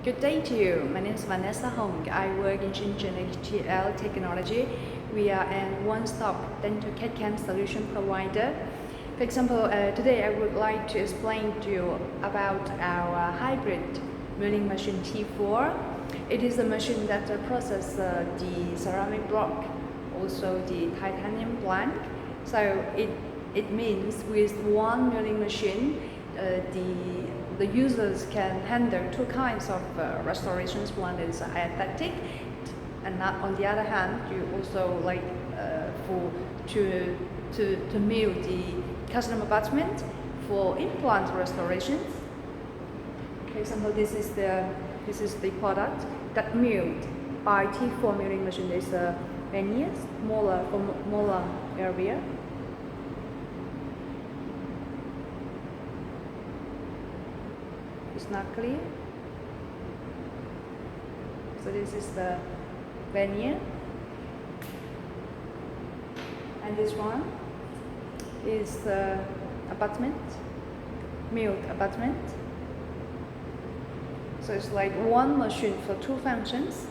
Good day to you. My name is Vanessa Hong. I work in Shenzhen HTL Technology. We are a one-stop dental CAD-CAM solution provider. For example, today I would like to explain to you about our hybrid milling machine T4. It is a machine that processes the ceramic block, also the titanium blank. So it means with one milling machine, the users can handle two kinds of restorations. One is aesthetic, and on the other hand, you also like to mill the custom abutment for implant restorations. For example, this is the product that milled by T4 milling machine. There's a veneers, molar for molar area. It's not clear. So this is the veneer, and this one is the abutment, milled abutment. So it's like one machine for two functions.